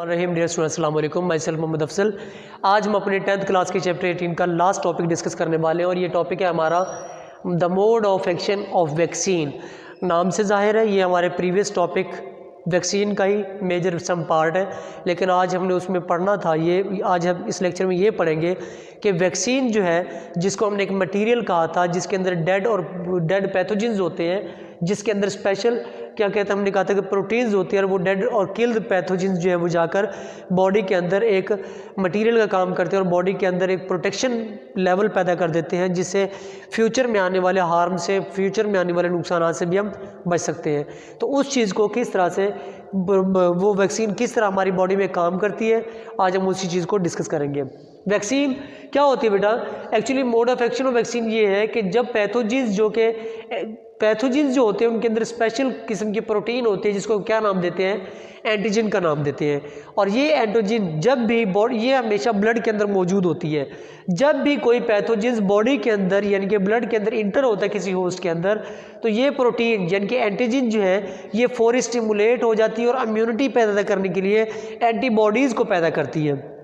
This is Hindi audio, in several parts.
रहीम डियर स्टूडेंट्स, अस्सलाम वालेकुम। Myself Mohammad Afsal. आज हम अपने 10th क्लास के चैप्टर 18 का लास्ट टॉपिक डिस्कस करने वाले हैं और ये टॉपिक है हमारा the mode of action of vaccine. नाम से जाहिर है ये हमारे प्रीवियस टॉपिक वैक्सीन का ही मेजर सम पार्ट है, लेकिन आज हमने उसमें पढ़ना था ये, आज हम इस लेक्चर में ये पढ़ेंगे कि वैक्सीन जो है, जिसको हमने एक मटेरियल कहा था जिसके अंदर डेड पैथोजेंस होते हैं, जिसके अंदर स्पेशल क्या कहते हैं, हमने कहा था कि प्रोटीन्स होती है और वो डेड और किल्ड पैथोजेंस जो है वो जाकर बॉडी के अंदर एक मटेरियल का काम करते हैं और बॉडी के अंदर एक प्रोटेक्शन लेवल पैदा कर देते हैं, जिससे फ्यूचर में आने वाले हार्म से, फ्यूचर में आने वाले नुकसान से भी हम बच सकते हैं। तो उस चीज़ को किस तरह से वो वैक्सीन किस तरह हमारी बॉडी में काम करती है, आज हम उसी चीज़ को डिस्कस करेंगे। वैक्सीन क्या होती है बेटा? Actually mode of action of vaccine ये है कि जब पैथोजेंस जो होते हैं उनके अंदर स्पेशल किस्म के प्रोटीन होते हैं, जिसको क्या नाम देते हैं? एंटीजन का नाम देते हैं। और ये एंटीजन जब भी ये हमेशा ब्लड के अंदर मौजूद होती है। जब भी कोई पैथोजेंस बॉडी के अंदर यानी कि ब्लड के अंदर इंटर होता है किसी होस्ट के अंदर, तो ये प्रोटीन यानी कि एंटीजन जो है ये फौरी स्टिमुलेट हो जाती है और इम्यूनिटी पैदा करने के लिए एंटीबॉडीज़ को पैदा करती है।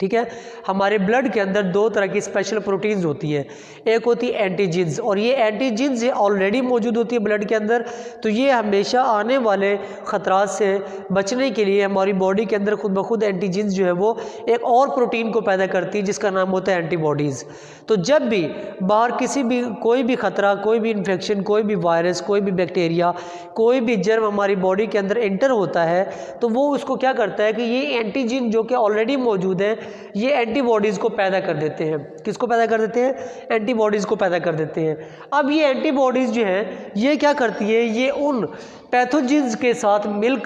ठीक है, हमारे ब्लड के अंदर दो तरह की स्पेशल प्रोटीन्स होती है, एक होती है एंटीजेंस, और ये एंटीजेंस ऑलरेडी मौजूद होती है ब्लड के अंदर। तो ये हमेशा आने वाले ख़तरात से बचने के लिए हमारी बॉडी के अंदर खुद ब खुद एंटीजेंस जो है वो एक और प्रोटीन को पैदा करती है जिसका नाम होता है एंटीबॉडीज़। तो जब भी बाहर कोई भी ख़तरा, कोई भी इन्फेक्शन, कोई भी वायरस, कोई भी बैक्टीरिया, कोई भी जर्म हमारी बॉडी के अंदर एंटर होता है, तो वो उसको क्या करता है कि ये एंटीजन जो कि ऑलरेडी मौजूद है ये एंटीबॉडीज़ को पैदा कर देते हैं। किसको पैदा कर देते हैं? एंटीबॉडीज़ को पैदा कर देते हैं। अब ये एंटीबॉडीज़ जो है ये क्या करती है? ये उन पैथोजेंस के साथ मिल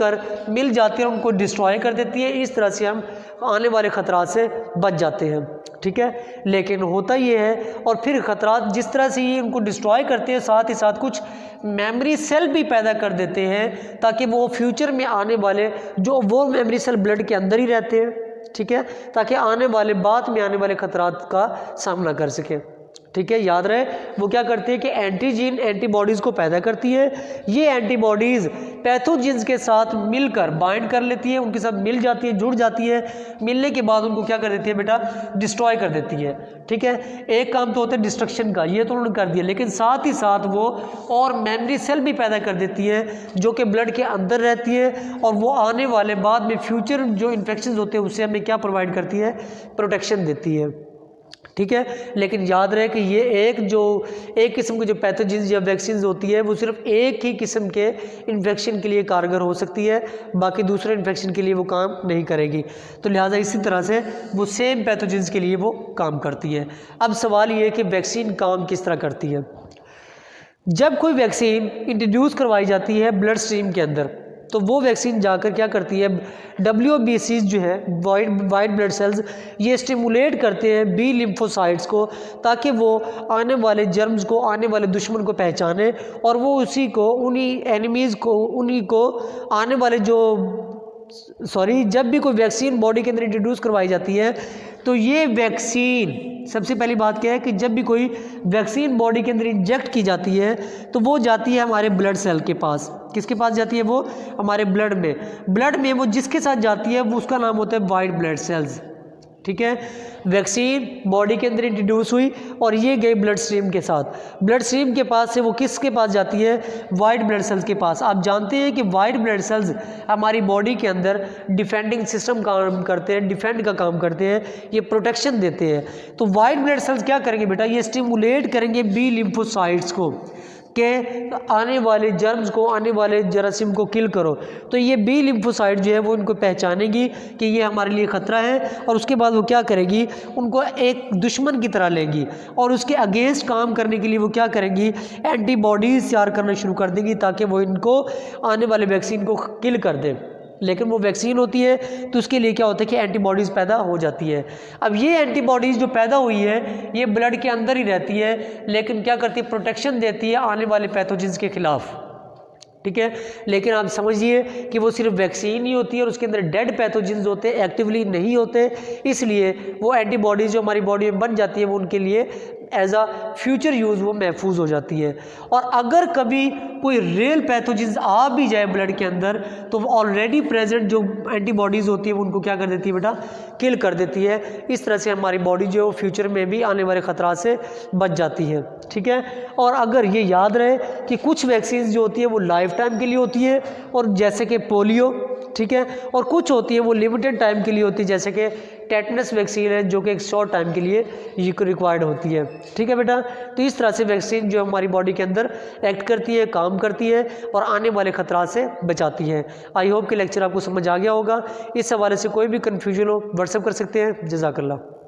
जाती है और उनको डिस्ट्रॉय कर देती है। इस तरह से हम आने वाले ख़तरात से बच जाते हैं। ठीक है, लेकिन होता ये है और फिर ख़तरात जिस तरह से ये उनको डिस्ट्रॉय करते हैं, साथ ही साथ कुछ मेमोरी सेल भी पैदा कर देते हैं ताकि वो फ्यूचर में आने वाले वो मेमोरी सेल ब्लड के अंदर ही रहते हैं। ठीक है, ताकि बाद में आने वाले खतरात का सामना कर सके। ठीक है, याद रहे वो क्या करती है कि एंटीजन एंटीबॉडीज़ को पैदा करती है। ये एंटीबॉडीज़ पैथोजेंस के साथ मिलकर बाइंड कर लेती है, उनके साथ मिल जाती है, जुड़ जाती है। मिलने के बाद उनको क्या कर देती है बेटा? डिस्ट्रॉय कर देती है। ठीक है, एक काम तो होता है डिस्ट्रक्शन का, ये तो उन्होंने कर दिया, लेकिन साथ ही साथ वो और मेमोरी सेल भी पैदा कर देती है जो कि ब्लड के अंदर रहती है और वो आने वाले बाद में फ्यूचर जो इन्फेक्शन होते हैं उससे हमें क्या प्रोवाइड करती है? प्रोटेक्शन देती है। ठीक है, लेकिन याद रहे कि ये एक किस्म की जो पैथोजेंस या वैक्सीन होती है वो सिर्फ एक ही किस्म के इन्फेक्शन के लिए कारगर हो सकती है, बाकी दूसरे इन्फेक्शन के लिए वो काम नहीं करेगी। तो लिहाजा इसी तरह से वो सेम पैथोजेंस के लिए वो काम करती है। अब सवाल ये है कि वैक्सीन काम किस तरह करती है? जब कोई वैक्सीन इंट्रोड्यूस करवाई जाती है ब्लड स्ट्रीम के अंदर, तो वो वैक्सीन जाकर क्या करती है? WBCs जो है वाइट ब्लड सेल्स, ये स्टिमुलेट करते हैं बी लिम्फोसाइट्स को, ताकि वो आने वाले जर्म्स को, आने वाले दुश्मन को पहचाने और वो उन्हीं एनिमीज़ को आने वाले जब भी कोई वैक्सीन बॉडी के अंदर इंट्रोड्यूस करवाई जाती है, तो ये वैक्सीन सबसे पहली बात क्या है कि जब भी कोई वैक्सीन बॉडी के अंदर इंजेक्ट की जाती है तो वो जाती है हमारे ब्लड सेल के पास। किसके पास जाती है? वो हमारे ब्लड में वो जिसके साथ जाती है वो उसका नाम होता है वाइट ब्लड सेल्स। ठीक है, वैक्सीन बॉडी के अंदर इंट्रोड्यूस हुई और ये गई ब्लड स्ट्रीम के साथ। ब्लड स्ट्रीम के पास से वो किसके पास जाती है? वाइट ब्लड सेल्स के पास। आप जानते हैं कि वाइट ब्लड सेल्स हमारी बॉडी के अंदर डिफेंडिंग सिस्टम काम करते हैं, डिफेंड का काम करते हैं, ये प्रोटेक्शन देते हैं। तो वाइट ब्लड सेल्स क्या करेंगे बेटा? ये स्टिमुलेट करेंगे बी लिम्फोसाइट्स को के आने वाले जर्म्स को, आने वाले जरासीम को किल करो। तो ये बी लिम्फोसाइट जो है वो इनको पहचानेगी कि ये हमारे लिए ख़तरा है और उसके बाद वो क्या करेगी? उनको एक दुश्मन की तरह लेंगी और उसके अगेंस्ट काम करने के लिए वो क्या करेंगी? एंटीबॉडीज़ तैयार करना शुरू कर देंगी ताकि वो इनको आने वाले वैक्सीन को किल कर दे। लेकिन वो वैक्सीन होती है तो उसके लिए क्या होता है कि एंटीबॉडीज़ पैदा हो जाती है। अब ये एंटीबॉडीज़ जो पैदा हुई है ये ब्लड के अंदर ही रहती है, लेकिन क्या करती है? प्रोटेक्शन देती है आने वाले पैथोजेंस के ख़िलाफ़। ठीक है, लेकिन आप समझिए कि वो सिर्फ वैक्सीन ही होती है और उसके अंदर डेड पैथोजेंस होते हैं, एक्टिवली नहीं होते, इसलिए वो एंटीबॉडीज़ जो हमारी बॉडी में बन जाती है वो उनके लिए एज अ फ्यूचर यूज़ वो महफूज हो जाती है। और अगर कभी कोई रियल पैथोजेंस आ भी जाए ब्लड के अंदर तो ऑलरेडी प्रेजेंट जो एंटीबॉडीज़ होती है वो उनको क्या कर देती है बेटा, किल कर देती है। इस तरह से हमारी बॉडी जो है फ्यूचर में भी आने वाले ख़तरा से बच जाती है। ठीक है, और अगर ये याद रहे कि कुछ वैक्सीन जो होती है वो लाइफ टाइम के लिए होती है, और जैसे कि पोलियो, ठीक है, और कुछ होती है वो लिमिटेड टाइम के लिए होती है, जैसे कि टेटनस वैक्सीन है जो कि एक शॉर्ट टाइम के लिए ये रिक्वायर्ड होती है। ठीक है बेटा, तो इस तरह से वैक्सीन जो हमारी बॉडी के अंदर एक्ट करती है, काम करती है और आने वाले खतरा से बचाती है। आई होप कि लेक्चर आपको समझ आ गया होगा। इस हवाले से कोई भी कन्फ्यूजन हो व्हाट्सएप कर सकते हैं। जज़ाकल्लाह।